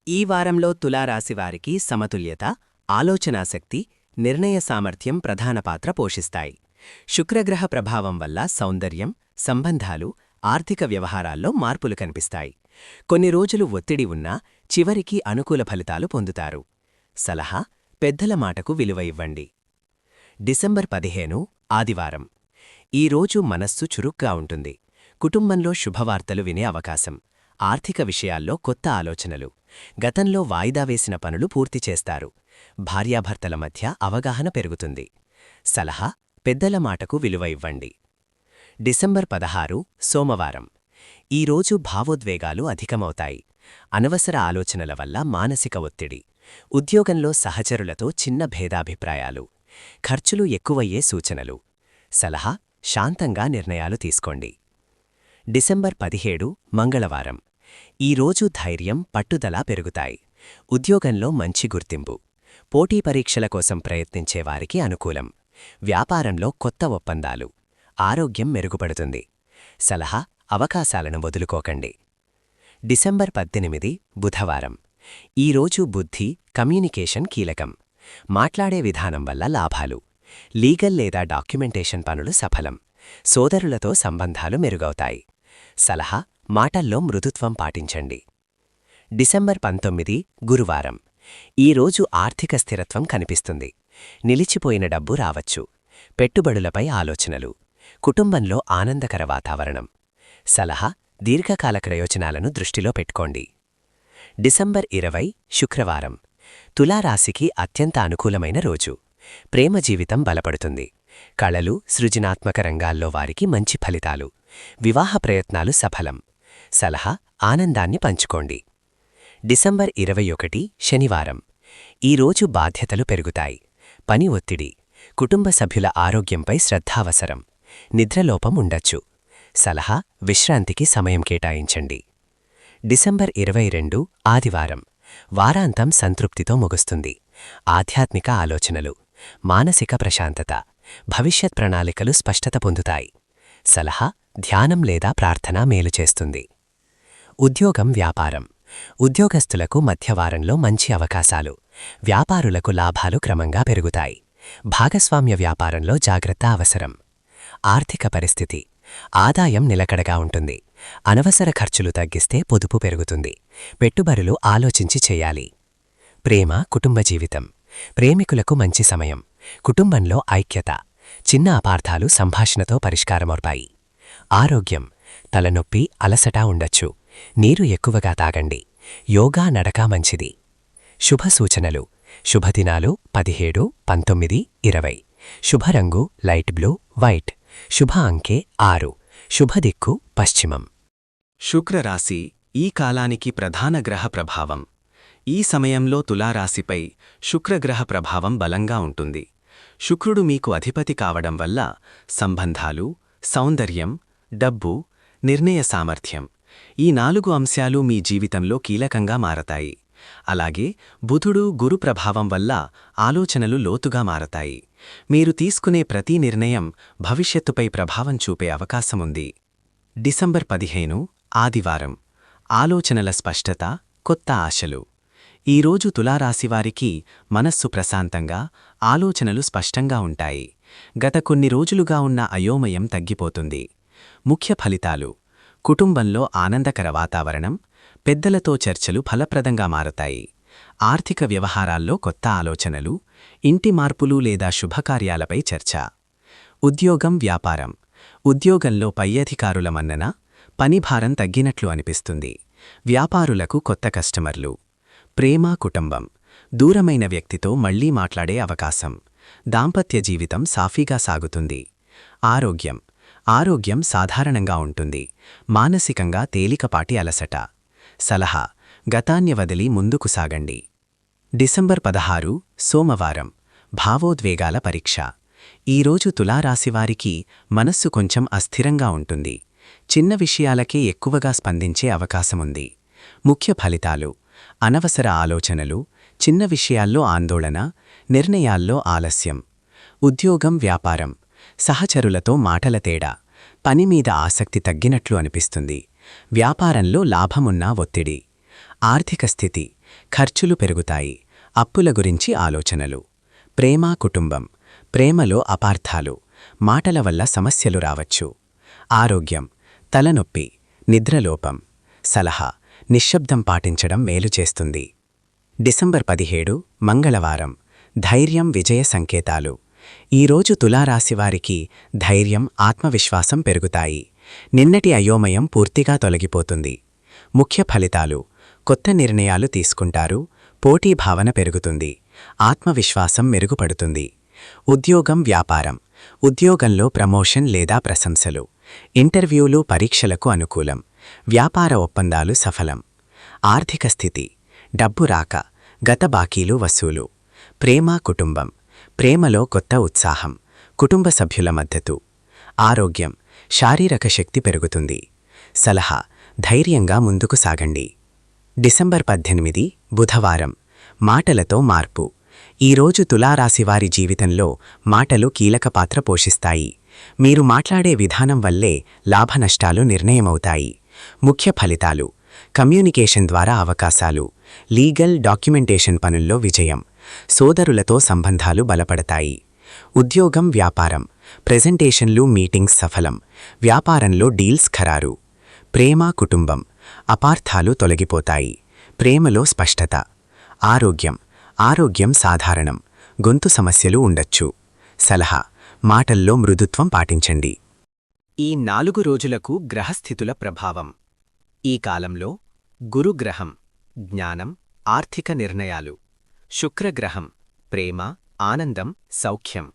ఈ వారంలో తులారాశివారికి సమతుల్యత, ఆలోచనాశక్తి, నిర్ణయ సామర్థ్యం ప్రధాన పాత్ర పోషిస్తాయి. శుక్రగ్రహ ప్రభావం వల్ల సౌందర్యం, సంబంధాలు, ఆర్థిక వ్యవహారాల్లో మార్పులు కనిపిస్తాయి. కొన్ని రోజులు ఒత్తిడి ఉన్నా చివరికి అనుకూల ఫలితాలు పొందుతారు. సలహా: పెద్దల మాటకు విలువ ఇవ్వండి. డిసెంబర్ 15 ఆదివారం. ఈ రోజు మనస్సు చురుగ్గా ఉంటుంది. కుటుంబంలో శుభవార్తలు వినే అవకాశం. ఆర్థిక విషయాల్లో కొత్త ఆలోచనలు. గతంలో వాయిదా వేసిన పనులు పూర్తి చేస్తారు. భార్యాభర్తల మధ్య అవగాహన పెరుగుతుంది. సలహా: పెద్దల మాటకు విలువ ఇవ్వండి. డిసెంబర్ 16 సోమవారం. ఈ రోజు భావోద్వేగాలు అధికమవుతాయి. అనవసర ఆలోచనల వల్ల మానసిక ఒత్తిడి. ఉద్యోగంలో సహచరులతో చిన్న భేదాభిప్రాయాలు. ఖర్చులు ఎక్కువయ్యే సూచనలు. సలహా: శాంతంగా నిర్ణయాలు తీసుకోండి. డిసెంబర్ 17 మంగళవారం. ఈ రోజు ధైర్యం, పట్టుదల పెరుగుతాయి. ఉద్యోగంలో మంచి గుర్తింపు. పోటీ పరీక్షల కోసం ప్రయత్నించేవారికి అనుకూలం. వ్యాపారంలో కొత్త ఒప్పందాలు. ఆరోగ్యం మెరుగుపడుతుంది. సలహా: అవకాశాలను వదులుకోకండి. డిసెంబర్ 18 బుధవారం. ఈ రోజు బుద్ధి, కమ్యూనికేషన్ కీలకం. మాట్లాడే విధానం వల్ల లాభాలు. లీగల్ లేదా డాక్యుమెంటేషన్ పనులు సఫలం. సోదరులతో సంబంధాలు మెరుగవుతాయి. సలహా: మాటల్లో మృదుత్వం పాటించండి. డిసెంబర్ 19 గురువారం. ఈ రోజు ఆర్థిక స్థిరత్వం కనిపిస్తుంది. నిలిచిపోయిన డబ్బు రావచ్చు. పెట్టుబడులపై ఆలోచనలు. కుటుంబంలో ఆనందకర వాతావరణం. సలహా: దీర్ఘకాల ప్రయోజనాలను దృష్టిలో పెట్టుకోండి. డిసెంబర్ 20 శుక్రవారం. తులారాశికి అత్యంత అనుకూలమైన రోజు. ప్రేమ జీవితం బలపడుతుంది. కళలు, సృజనాత్మక రంగాల్లో వారికి మంచి ఫలితాలు. వివాహ ప్రయత్నాలు సఫలం. సలహా: ఆనందాన్ని పంచుకోండి. డిసెంబర్ 21 శనివారం. ఈ రోజు బాధ్యతలు పెరుగుతాయి. పని ఒత్తిడి. కుటుంబ సభ్యుల ఆరోగ్యంపై శ్రద్ధ అవసరం. నిద్రలోపం ఉండొచ్చు. సలహా: విశ్రాంతికి సమయం కేటాయించండి. డిసెంబర్ 22 ఆదివారం. వారాంతం సంతృప్తితో ముగుస్తుంది. ఆధ్యాత్మిక ఆలోచనలు. మానసిక ప్రశాంతత. భవిష్యత్ ప్రణాళికలు స్పష్టత పొందుతాయి. సలహా: ధ్యానం లేదా ప్రార్థన మేలు చేస్తుంది. ఉద్యోగం, వ్యాపారం. ఉద్యోగస్తులకు మధ్యవారంలో మంచి అవకాశాలు. వ్యాపారులకు లాభాలు క్రమంగా పెరుగుతాయి. భాగస్వామ్య వ్యాపారంలో జాగ్రత్త అవసరం. ఆర్థిక పరిస్థితి. ఆదాయం నిలకడగా ఉంటుంది. అనవసర ఖర్చులు తగ్గిస్తే పొదుపు పెరుగుతుంది. పెట్టుబడులు ఆలోచించి చేయాలి. ప్రేమ, కుటుంబ జీవితం. ప్రేమికులకు మంచి సమయం. కుటుంబంలో ఐక్యత. చిన్న అపార్థాలు సంభాషణతో పరిష్కారమవుతాయి. ఆరోగ్యం. తలనొప్పి, అలసట ఉండొచ్చు. నీరు ఎక్కువగా తాగండి. యోగా, నడక మంచిది. శుభ సూచనలు. శుభదినాలు 17, 19, 20. శుభరంగు లైట్ బ్లూ, వైట్. శుభ అంకె 6. శుభదిక్కు పశ్చిమం. శుక్రరాశి ఈ కాలానికి ప్రధాన గ్రహ ప్రభావం. ఈ సమయంలో తులారాశిపై శుక్రగ్రహ ప్రభావం బలంగా ఉంటుంది. శుక్రుడు మీకు అధిపతి కావడం వల్ల సంబంధాలు, సౌందర్యం, డబ్బు, నిర్ణయ సామర్థ్యం, ఈ 4 అంశాలు మీ జీవితంలో కీలకంగా మారతాయి. అలాగే బుధుడు, గురు ప్రభావం వల్ల ఆలోచనలు లోతుగా మారతాయి. మీరు తీసుకునే ప్రతి నిర్ణయం భవిష్యత్తుపై ప్రభావం చూపే అవకాశముంది. డిసెంబర్ 15 ఆదివారం. ఆలోచనల స్పష్టత, కొత్త ఆశలు. ఈరోజు తులారాశివారికి మనస్సు ప్రశాంతంగా, ఆలోచనలు స్పష్టంగా ఉంటాయి. గత కొన్ని రోజులుగా ఉన్న అయోమయం తగ్గిపోతుంది. ముఖ్య ఫలితాలు: కుటుంబంలో ఆనందకర వాతావరణం. పెద్దలతో చర్చలు ఫలప్రదంగా మారతాయి. ఆర్థిక వ్యవహారాల్లో కొత్త ఆలోచనలు. ఇంటి మార్పులు లేదా శుభకార్యాలపై చర్చ. ఉద్యోగం, వ్యాపారం. ఉద్యోగంలో పై అధికారుల మన్నన. పనిభారం తగ్గినట్లు అనిపిస్తుంది. వ్యాపారులకు కొత్త కస్టమర్లు. ప్రేమ, కుటుంబం. దూరమైన వ్యక్తితో మళ్లీ మాట్లాడే అవకాశం. దాంపత్య జీవితం సాఫీగా సాగుతుంది. ఆరోగ్యం. ఆరోగ్యం సాధారణంగా ఉంటుంది. మానసికంగా తేలికపాటి అలసట. సలహా: గతాన్ని వదిలి ముందుకు సాగండి. డిసెంబర్ 16 సోమవారం. భావోద్వేగాల పరీక్ష. ఈరోజు తులారాశివారికి మనస్సు కొంచెం అస్థిరంగా ఉంటుంది. చిన్న విషయాలకే ఎక్కువగా స్పందించే అవకాశముంది. ముఖ్య ఫలితాలు: అనవసర ఆలోచనలు. చిన్న విషయాల్లో ఆందోళన. నిర్ణయాల్లో ఆలస్యం. ఉద్యోగం, వ్యాపారం. సహచరులతో మాటల తేడా. పనిమీద ఆసక్తి తగ్గినట్లు అనిపిస్తుంది. వ్యాపారంలో లాభమున్నా ఒత్తిడి. ఆర్థిక స్థితి. ఖర్చులు పెరుగుతాయి. అప్పుల గురించి ఆలోచనలు. ప్రేమ కుటుంబం. ప్రేమలో అపార్థాలు. మాటల వల్ల సమస్యలు రావచ్చు. ఆరోగ్యం. తలనొప్పి, నిద్రలోపం. సలహా: నిశ్శబ్దం పాటించడం మేలు చేస్తుంది. డిసెంబర్ 17 మంగళవారం. ధైర్యం విజయ సంకేతాలు. ఈరోజు తులారాశివారికి ధైర్యం, ఆత్మవిశ్వాసం పెరుగుతాయి. నిన్నటి అయోమయం పూర్తిగా తొలగిపోతుంది. ముఖ్య ఫలితాలు: కొత్త నిర్ణయాలు తీసుకుంటారు. పోటీ భావన పెరుగుతుంది. ఆత్మవిశ్వాసం మెరుగుపడుతుంది. ఉద్యోగం వ్యాపారం. ఉద్యోగంలో ప్రమోషన్ లేదా ప్రశంసలు. ఇంటర్వ్యూలు పరీక్షలకు అనుకూలం. వ్యాపార ఒప్పందాలు సఫలం. ఆర్థిక స్థితి. డబ్బు రాక, గత బాకీలు వసూలు. ప్రేమ కుటుంబం. ప్రేమలో కొత్త ఉత్సాహం. కుటుంబ సభ్యుల మద్దతు. ఆరోగ్యం. శారీరక శక్తి పెరుగుతుంది. సలహా: ధైర్యంగా ముందుకు సాగండి. డిసెంబర్ 18 బుధవారం. మాటలతో మార్పు. ఈరోజు తులారాశివారి జీవితంలో మాటలు కీలక పాత్ర పోషిస్తాయి. మీరు మాట్లాడే విధానం వల్లే లాభనష్టాలు నిర్ణయమవుతాయి. ముఖ్య ఫలితాలు: కమ్యూనికేషన్ ద్వారా అవకాశాలు. లీగల్ డాక్యుమెంటేషన్ పనుల్లో విజయం. సోదరులతో సంబంధాలు బలపడతాయి. ఉద్యోగం వ్యాపారం. ప్రెజెంటేషన్లు మీటింగ్స్ సఫలం. వ్యాపారంలో డీల్స్ ఖరారు. ప్రేమ కుటుంబం. అపార్థాలు తొలగిపోతాయి. ప్రేమలో స్పష్టత. ఆరోగ్యం. ఆరోగ్యం సాధారణం. గొంతు సమస్యలు ఉండొచ్చు. సలహా: మాటల్లో మృదుత్వం పాటించండి. ఈ 4 రోజులకు గ్రహస్థితుల ప్రభావం. ఈ కాలంలో గురుగ్రహం జ్ఞానం, ఆర్థిక నిర్ణయాలు. శుక్రగ్రహం ప్రేమ, ఆనందం, సౌఖ్యం.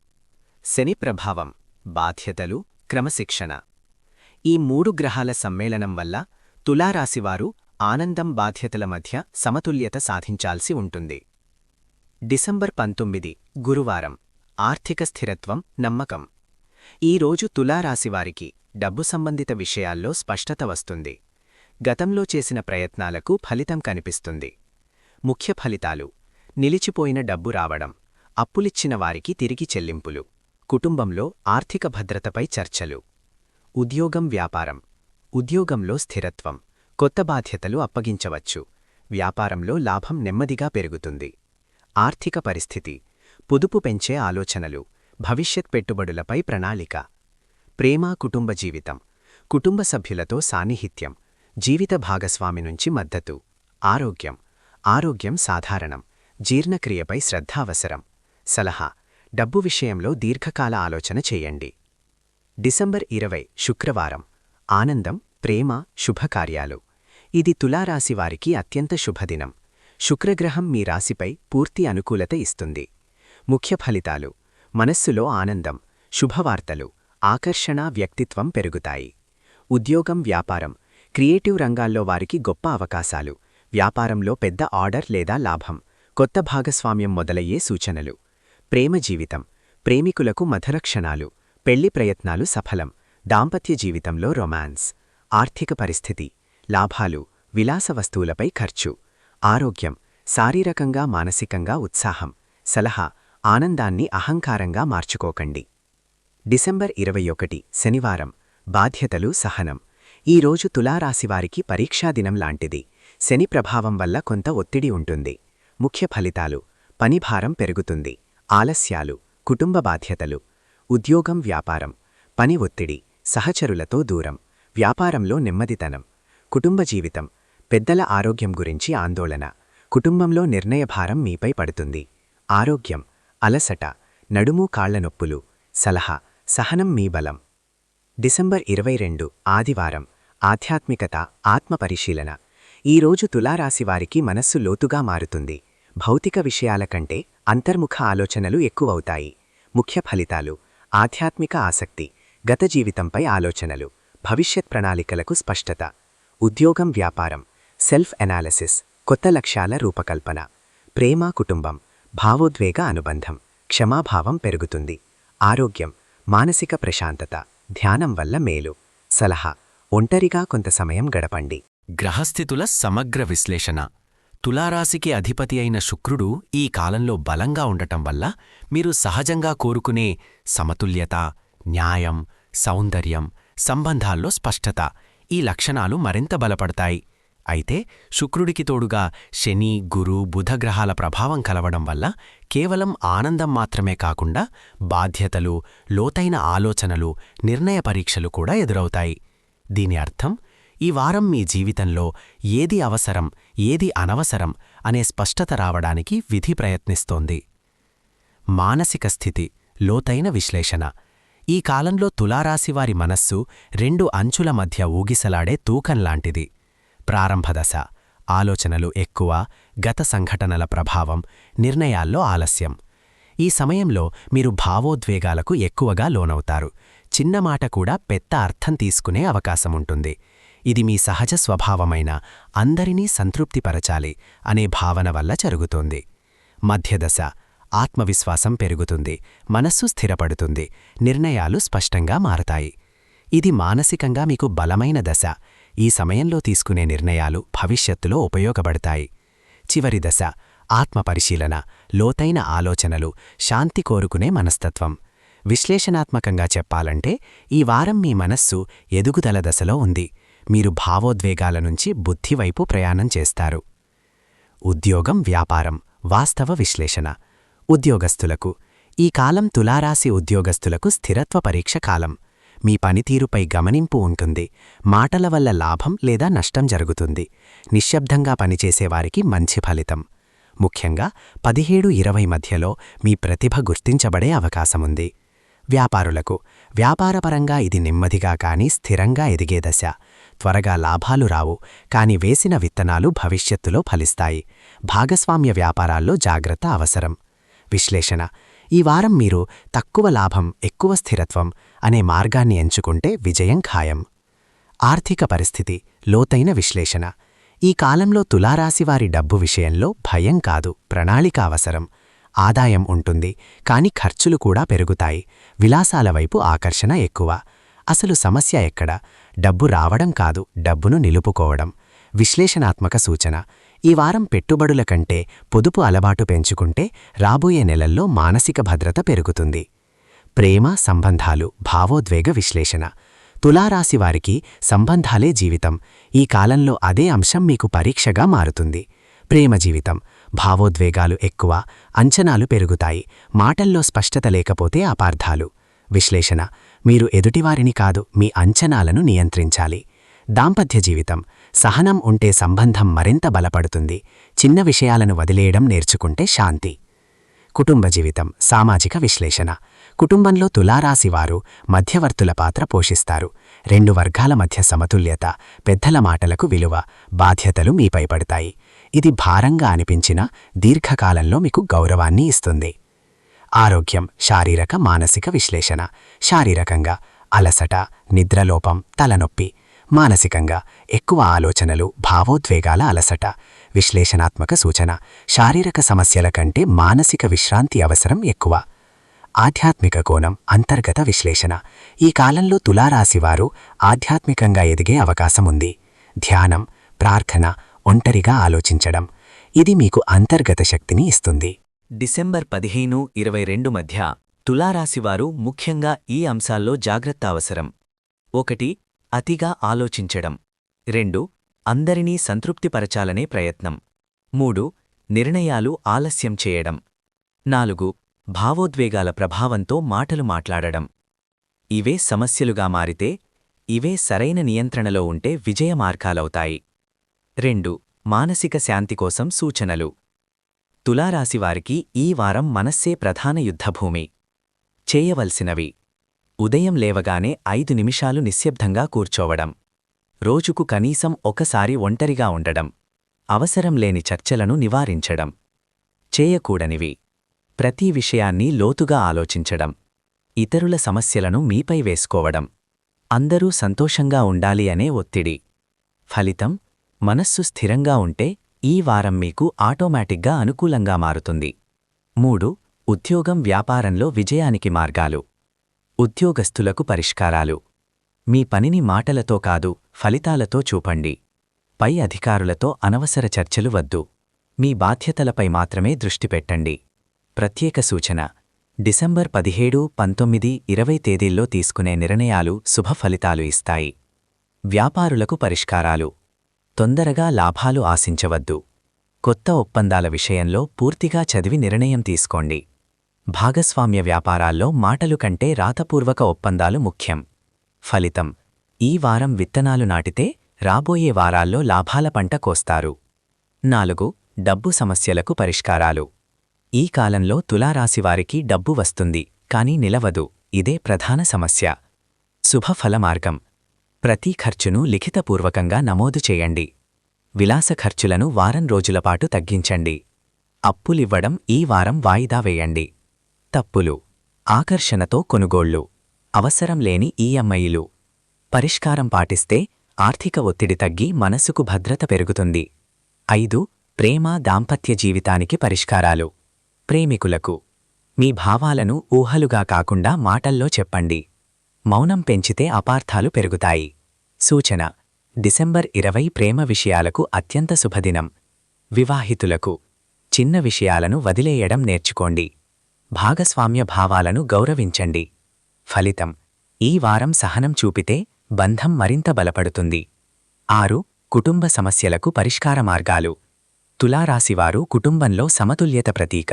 శని ప్రభావం బాధ్యతలు, క్రమశిక్షణ. ఈ 3 గ్రహాల సమ్మేళనం వల్ల తులారాశివారు ఆనందం, బాధ్యతల మధ్య సమతుల్యత సాధించాల్సి ఉంటుంది. డిసెంబర్ 19 గురువారం. ఆర్థిక స్థిరత్వం, నమ్మకం. ఈరోజు తులారాశివారికి డబ్బు సంబంధిత విషయాల్లో స్పష్టత వస్తుంది. గతంలో చేసిన ప్రయత్నాలకు ఫలితం కనిపిస్తుంది. ముఖ్య ఫలితాలు: నిలిచిపోయిన డబ్బు రావడం. అప్పులిచ్చిన వారికి తిరిగి చెల్లింపులు. కుటుంబంలో ఆర్థిక భద్రతపై చర్చలు. ఉద్యోగం వ్యాపారం. ఉద్యోగంలో స్థిరత్వం. కొత్త బాధ్యతలు అప్పగించవచ్చు. వ్యాపారంలో లాభం నెమ్మదిగా పెరుగుతుంది. ఆర్థిక పరిస్థితి. పొదుపు పెంచే ఆలోచనలు. భవిష్యత్ పెట్టుబడులపై ప్రణాళిక. ప్రేమ కుటుంబ జీవితం. కుటుంబ సభ్యులతో సాన్నిహిత్యం. జీవిత భాగస్వామి నుంచి మద్దతు. ఆరోగ్యం. ఆరోగ్యం సాధారణం. జీర్ణక్రియపై శ్రద్ధ అవసరం. సలహా: డబ్బు విషయంలో దీర్ఘకాల ఆలోచన చేయండి. డిసెంబర్ 20 శుక్రవారం. ఆనందం, ప్రేమ, శుభకార్యాలు. ఇది తులారాశివారికి అత్యంత శుభదినం. శుక్రగ్రహం మీ రాశిపై పూర్తి అనుకూలత ఇస్తుంది. ముఖ్య ఫలితాలు: మనస్సులో ఆనందం. శుభవార్తలు. ఆకర్షణ, వ్యక్తిత్వం పెరుగుతాయి. ఉద్యోగం వ్యాపారం. క్రియేటివ్ రంగాల్లో వారికి గొప్ప అవకాశాలు. వ్యాపారంలో పెద్ద ఆర్డర్ లేదా లాభం. కొత్త భాగస్వామ్యం మొదలయ్యే సూచనలు. ప్రేమ జీవితం. ప్రేమికులకు మధుర క్షణాలు. పెళ్లి ప్రయత్నాలు సఫలం. దాంపత్య జీవితంలో రొమాన్స్. ఆర్థిక పరిస్థితి. లాభాలు. విలాస వస్తువులపై ఖర్చు. ఆరోగ్యం. శారీరకంగా, మానసికంగా ఉత్సాహం. సలహా: ఆనందాన్ని అహంకారంగా మార్చుకోకండి. డిసెంబర్ 21 శనివారం. బాధ్యతలు, సహనం. ఈరోజు తులారాశివారికి పరీక్షాదినం లాంటిది. శని ప్రభావం వల్ల కొంత ఒత్తిడి ఉంటుంది. ముఖ్య ఫలితాలు: పనిభారం పెరుగుతుంది. ఆలస్యాలు. కుటుంబ బాధ్యతలు. ఉద్యోగం వ్యాపారం. పని ఒత్తిడి. సహచరులతో దూరం. వ్యాపారంలో నెమ్మదితనం. కుటుంబ జీవితం. పెద్దల ఆరోగ్యం గురించి ఆందోళన. కుటుంబంలో నిర్ణయభారం మీపై పడుతుంది. ఆరోగ్యం. అలసట. నడుము, కాళ్ల నొప్పులు. సలహా: సహనం మీ బలం. డిసెంబర్ 22 ఆదివారం. ఆధ్యాత్మికత, ఆత్మపరిశీలన. ఈరోజు తులారాశివారికి మనస్సు లోతుగా మారుతుంది. భౌతిక విషయాల కంటే అంతర్ముఖ ఆలోచనలు ఎక్కువవుతాయి. ముఖ్య ఫలితాలు: ఆధ్యాత్మిక ఆసక్తి. గత జీవితంపై ఆలోచనలు. భవిష్యత్ ప్రణాళికలకు స్పష్టత. ఉద్యోగం వ్యాపారం. Self analysis. కొత్త లక్ష్యాల రూపకల్పన. ప్రేమ కుటుంబం. భావోద్వేగ అనుబంధం. క్షమాభావం పెరుగుతుంది. ఆరోగ్యం. మానసిక ప్రశాంతత. ధ్యానం వల్ల మేలు. సలహా: ఒంటరిగా కొంత సమయం గడపండి. గ్రహస్థితుల సమగ్ర విశ్లేషణ. తులారాశికి అధిపతి అయిన శుక్రుడు ఈ కాలంలో బలంగా ఉండటం వల్ల మీరు సహజంగా కోరుకునే సమతుల్యత, న్యాయం, సౌందర్యం, సంబంధాల్లో స్పష్టత ఈ లక్షణాలు మరింత బలపడతాయి. అయితే శుక్రుడికి తోడుగా శని, గురు, బుధ గ్రహాల ప్రభావం కలవడం వల్ల కేవలం ఆనందం మాత్రమే కాకుండా బాధ్యతలు, లోతైన ఆలోచనలు, నిర్ణయ పరీక్షలు కూడా ఎదురవుతాయి. దీని అర్థం ఈ వారం మీ జీవితంలో ఏది అవసరం, ఏది అనవసరం అనే స్పష్టత రావడానికి విధి ప్రయత్నిస్తోంది. మానసిక స్థితి, లోతైన విశ్లేషణ. ఈ కాలంలో తులారాశివారి మనస్సు రెండు అంచుల మధ్య ఊగిసలాడే తూకంలాంటిది. ప్రారంభదశ, ఆలోచనలు ఎక్కువ, గత సంఘటనల ప్రభావం, నిర్ణయాల్లో ఆలస్యం. ఈ సమయంలో మీరు భావోద్వేగాలకు ఎక్కువగా లోనవుతారు. చిన్న మాట కూడా పెద్ద అర్థం తీసుకునే అవకాశముంటుంది. ఇది మీ సహజ స్వభావమైన అందరినీ సంతృప్తిపరచాలి అనే భావన వల్ల జరుగుతోంది. మధ్యదశ, ఆత్మవిశ్వాసం పెరుగుతుంది, మనస్సు స్థిరపడుతుంది, నిర్ణయాలు స్పష్టంగా మారతాయి. ఇది మానసికంగా మీకు బలమైన దశ. ఈ సమయంలో తీసుకునే నిర్ణయాలు భవిష్యత్తులో ఉపయోగపడతాయి. చివరి దశ, ఆత్మపరిశీలన, లోతైన ఆలోచనలు, శాంతి కోరుకునే మనస్తత్వం. విశ్లేషణాత్మకంగా చెప్పాలంటే ఈ వారం మీ మనస్సు ఎదుగుదల దశలో ఉంది. మీరు భావోద్వేగాల నుంచి బుద్ధివైపు ప్రయాణం చేస్తారు. ఉద్యోగం, వ్యాపారం, వాస్తవ విశ్లేషణ. ఉద్యోగస్తులకు ఈ కాలం తులారాశి ఉద్యోగస్తులకు స్థిరత్వ పరీక్ష కాలం. మీ పనితీరుపై గమనింపు ఉంటుంది. మాటల వల్ల లాభం లేదా నష్టం జరుగుతుంది. నిశ్శబ్దంగా పనిచేసేవారికి మంచి ఫలితం. ముఖ్యంగా 17-20 మధ్యలో మీ ప్రతిభ గుర్తించబడే అవకాశముంది. వ్యాపారులకు వ్యాపారపరంగా ఇది నెమ్మదిగా కానీ స్థిరంగా ఎదిగే దశ. త్వరగా లాభాలు రావు, కాని వేసిన విత్తనాలు భవిష్యత్తులో ఫలిస్తాయి. భాగస్వామ్య వ్యాపారాల్లో జాగ్రత్త అవసరం. విశ్లేషణ. ఈ వారం మీరు తక్కువ లాభం, ఎక్కువ స్థిరత్వం అనే మార్గాన్ని ఎంచుకుంటే విజయం ఖాయం. ఆర్థిక పరిస్థితి, లోతైన విశ్లేషణ. ఈ కాలంలో తులారాశివారి డబ్బు విషయంలో భయం కాదు, ప్రణాళిక అవసరం. ఆదాయం ఉంటుంది, కాని ఖర్చులు కూడా పెరుగుతాయి. విలాసాల వైపు ఆకర్షణ ఎక్కువ. అసలు సమస్య ఎక్కడ? డబ్బు రావడం కాదు, డబ్బును నిలుపుకోవడం. విశ్లేషణాత్మక సూచన. ఈ వారం పెట్టుబడుల కంటే పొదుపు అలవాటు పెంచుకుంటే రాబోయే నెలల్లో మానసిక భద్రత పెరుగుతుంది. ప్రేమ, సంబంధాలు, భావోద్వేగ విశ్లేషణ. తులారాశివారికి సంబంధాలే జీవితం. ఈ కాలంలో అదే అంశం మీకు పరీక్షగా మారుతుంది. ప్రేమ జీవితం, భావోద్వేగాలు ఎక్కువ, అంచనాలు పెరుగుతాయి. మాటల్లో స్పష్టత లేకపోతే అపార్థాలు. విశ్లేషణ. మీరు ఎదుటివారిని కాదు, మీ అంచనాలను నియంత్రించాలి. దాంపత్య జీవితం, సహనం ఉంటే సంబంధం మరింత బలపడుతుంది. చిన్న విషయాలను వదిలేయడం నేర్చుకుంటే శాంతి. కుటుంబ జీవితం, సామాజిక విశ్లేషణ. కుటుంబంలో తులారాశివారు మధ్యవర్తుల పాత్ర పోషిస్తారు. రెండు వర్గాల మధ్య సమతుల్యత, పెద్దల మాటలకు విలువ, బాధ్యతలు మీపై పడతాయి. ఇది భారంగా అనిపించినా దీర్ఘకాలంలో మీకు గౌరవాన్ని ఇస్తుంది. ఆరోగ్యం, శారీరక, మానసిక విశ్లేషణ. శారీరకంగా అలసట, నిద్రలోపం, తలనొప్పి. మానసికంగా ఎక్కువ ఆలోచనలు, భావోద్వేగాల అలసట. విశ్లేషణాత్మక సూచన. శారీరక సమస్యల కంటే మానసిక విశ్రాంతి అవసరం ఎక్కువ. ఆధ్యాత్మిక కోణం, అంతర్గత విశ్లేషణ. ఈ కాలంలో తులారాశివారు ఆధ్యాత్మికంగా ఎదిగే అవకాశముంది. ధ్యానం, ప్రార్థన, ఒంటరిగా ఆలోచించడం. ఇది మీకు అంతర్గత శక్తిని ఇస్తుంది. డిసెంబర్ 15-22 మధ్య తులారాశివారు ముఖ్యంగా ఈ అంశాల్లో జాగ్రత్త అవసరం. 1. అతిగా ఆలోచించడం. 2. అందరినీ సంతృప్తిపరచాలనే ప్రయత్నం. 3. నిర్ణయాలు ఆలస్యం చేయడం. 4. భావోద్వేగాల ప్రభావంతో మాటలు మాట్లాడడం. ఇవే సమస్యలుగా మారితే, ఇవే సరైన నియంత్రణలో ఉంటే విజయమార్గాలవుతాయి. 2. మానసిక శాంతి కోసం సూచనలు. తులారాశివారికి ఈ వారం మనస్సే ప్రధాన యుద్ధభూమి. చేయవలసినవి: ఉదయం లేవగానే 5 నిమిషాలు నిశ్శబ్దంగా కూర్చోవడం. రోజుకు కనీసం ఒకసారి ఒంటరిగా ఉండడం. అవసరం లేని చర్చలను నివారించడం. చేయకూడనివి: ప్రతి విషయాన్ని లోతుగా ఆలోచించడం. ఇతరుల సమస్యలను మీపై వేసుకోవడం. అందరూ సంతోషంగా ఉండాలి అనే ఒత్తిడి. ఫలితం: మనస్సు స్థిరంగా ఉంటే ఈ వారం మీకు ఆటోమేటిక్గా అనుకూలంగా మారుతుంది. 3. ఉద్యోగం, వ్యాపారంలో విజయానికి మార్గాలు. ఉద్యోగస్తులకు పరిష్కారాలు. మీ పనిని మాటలతో కాదు, ఫలితాలతో చూపండి. పై అధికారులతో అనవసర చర్చలు వద్దు. మీ బాధ్యతలపై మాత్రమే దృష్టి పెట్టండి. ప్రత్యేక సూచన: డిసెంబర్ 17, 19, 20 తేదీల్లో తీసుకునే నిర్ణయాలు శుభ ఫలితాలు ఇస్తాయి. వ్యాపారులకు పరిష్కారాలు. తొందరగా లాభాలు ఆశించవద్దు. కొత్త ఒప్పందాల విషయంలో పూర్తిగా చదివి నిర్ణయం తీసుకోండి. భాగస్వామ్య వ్యాపారాల్లో మాటలు కంటే రాతపూర్వక ఒప్పందాలు ముఖ్యం. ఫలితం: ఈ వారం విత్తనాలు నాటితే రాబోయే వారాల్లో లాభాల పంట కోస్తారు. 4. డబ్బు సమస్యలకు పరిష్కారాలు. ఈ కాలంలో తులారాశివారికి డబ్బు వస్తుంది, కానీ నిలవదు. ఇదే ప్రధాన సమస్య. శుభఫల మార్గం: ప్రతి ఖర్చును లిఖితపూర్వకంగా నమోదు చేయండి. విలాస ఖర్చులను వారం రోజులపాటు తగ్గించండి. అప్పులివ్వడం ఈ వారం వాయిదా వేయండి. తప్పులు: ఆకర్షణతో కొనుగోళ్లు, అవసరం లేని ఈఎంఐలు. పరిష్కారం పాటిస్తే ఆర్థిక ఒత్తిడి తగ్గి మనసుకు భద్రత పెరుగుతుంది. 5. ప్రేమ దాంపత్య జీవితానికి పరిష్కారాలు. ప్రేమికులకు: మీ భావాలను ఊహలుగా కాకుండా మాటల్లో చెప్పండి. మౌనం పెంచితే అపార్థాలు పెరుగుతాయి. సూచన: డిసెంబర్ 20 ప్రేమ విషయాలకు అత్యంత శుభదినం. వివాహితులకు: చిన్న విషయాలను వదిలేయడం నేర్చుకోండి. భాగస్వామ్య భావాలను గౌరవించండి. ఫలితం: ఈ వారం సహనం చూపితే బంధం మరింత బలపడుతుంది. 6. కుటుంబ సమస్యలకు పరిష్కార మార్గాలు. తులారాశివారు కుటుంబంలో సమతుల్యత ప్రతీక.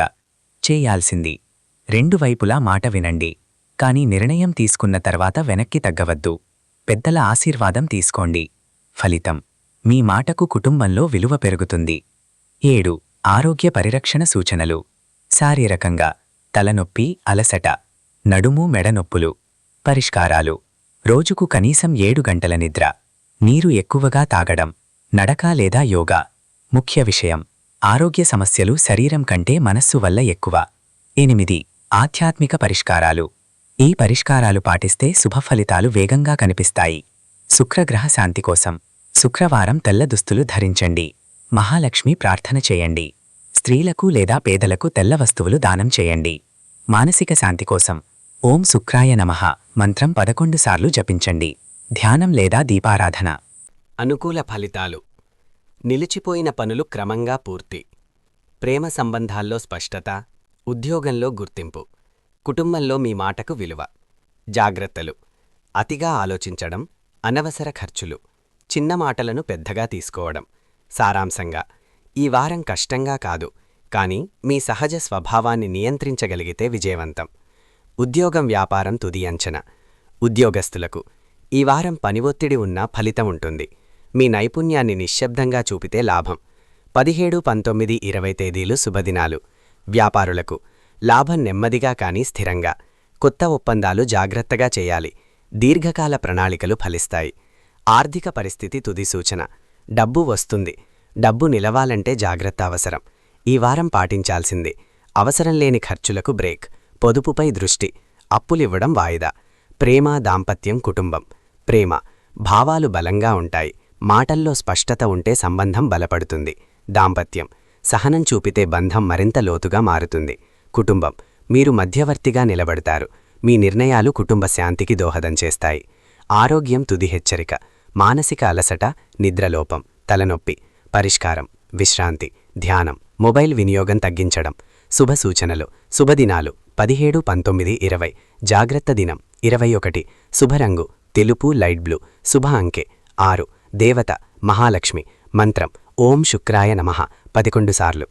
చేయాల్సింది: రెండు వైపులా మాట వినండి, కానీ నిర్ణయం తీసుకున్న తర్వాత వెనక్కి తగ్గవద్దు. పెద్దల ఆశీర్వాదం తీసుకోండి. ఫలితం: మీ మాటకు కుటుంబంలో విలువ పెరుగుతుంది. 7. ఆరోగ్య పరిరక్షణ సూచనలు. శారీరకంగా: తలనొప్పి, అలసట, నడుము మెడ నొప్పులు. పరిష్కారాలు: రోజుకు కనీసం 7 గంటల నిద్ర, నీరు ఎక్కువగా తాగడం, నడక లేదా యోగా. ముఖ్య విషయం: ఆరోగ్య సమస్యలు శరీరం కంటే మనస్సు వల్ల ఎక్కువ. 8. ఆధ్యాత్మిక పరిష్కారాలు. ఈ పరిష్కారాలు పాటిస్తే శుభఫలితాలు వేగంగా కనిపిస్తాయి. శుక్రగ్రహ శాంతి కోసం శుక్రవారం తెల్ల దుస్తులు ధరించండి. మహాలక్ష్మి ప్రార్థన చేయండి. స్త్రీలకు లేదా పేదలకు తెల్ల వస్తువులు దానం చేయండి. మానసిక శాంతి కోసం ఓం శుక్రాయ నమః మంత్రం 11 సార్లు జపించండి. ధ్యానం లేదా దీపారాధన. అనుకూల ఫలితాలు: నిలిచిపోయిన పనులు క్రమంగా పూర్తి, ప్రేమ సంబంధాల్లో స్పష్టత, ఉద్యోగంలో గుర్తింపు, కుటుంబంలో మీ మాటకు విలువ. జాగ్రత్తలు: అతిగా ఆలోచించడం, అనవసర ఖర్చులు, చిన్న మాటలను పెద్దగా తీసుకోవడం. సారాంశంగా: ఈ వారం కష్టంగా కాదు, కానీ మీ సహజ స్వభావాన్ని నియంత్రించగలిగితే విజయవంతం. ఉద్యోగం వ్యాపారం తుది అంచనా. ఉద్యోగస్తులకు: ఈ వారం పని ఒత్తిడి ఉన్నా ఫలితం ఉంటుంది. మీ నైపుణ్యాన్ని నిశ్శబ్దంగా చూపితే లాభం. 17, 19, 20 తేదీలు శుభదినాలు. వ్యాపారులకు: లాభం నెమ్మదిగా కానీ స్థిరంగా. కొత్త ఒప్పందాలు జాగ్రత్తగా చేయాలి. దీర్ఘకాల ప్రణాళికలు ఫలిస్తాయి. ఆర్థిక పరిస్థితి తుది సూచన. డబ్బు వస్తుంది. డబ్బు నిలవాలంటే జాగ్రత్త అవసరం. ఈ వారం పాటించాల్సింది: అవసరం లేని ఖర్చులకు బ్రేక్, పొదుపుపై దృష్టి, అప్పులివ్వడం వాయిదా. ప్రేమ దాంపత్యం కుటుంబం. ప్రేమ: భావాలు బలంగా ఉంటాయి. మాటల్లో స్పష్టత ఉంటే సంబంధం బలపడుతుంది. దాంపత్యం: సహనం చూపితే బంధం మరింత లోతుగా మారుతుంది. కుటుంబం: మీరు మధ్యవర్తిగా నిలబడతారు. మీ నిర్ణయాలు కుటుంబ శాంతికి దోహదం చేస్తాయి. ఆరోగ్యం తుది హెచ్చరిక. మానసిక అలసట, నిద్రలోపం, తలనొప్పి. పరిష్కారం: విశ్రాంతి, ధ్యానం, మొబైల్ వినియోగం తగ్గించడం. శుభ సూచనలు: శుభదినాలు 17, 19, 20. జాగ్రత్త దినం 21. శుభరంగు తెలుపు లైట్ బ్లూ. శుభ అంకె 6. దేవత మహాలక్ష్మి. మంత్రం ఓం శుక్రాయ నమః 11 సార్లు.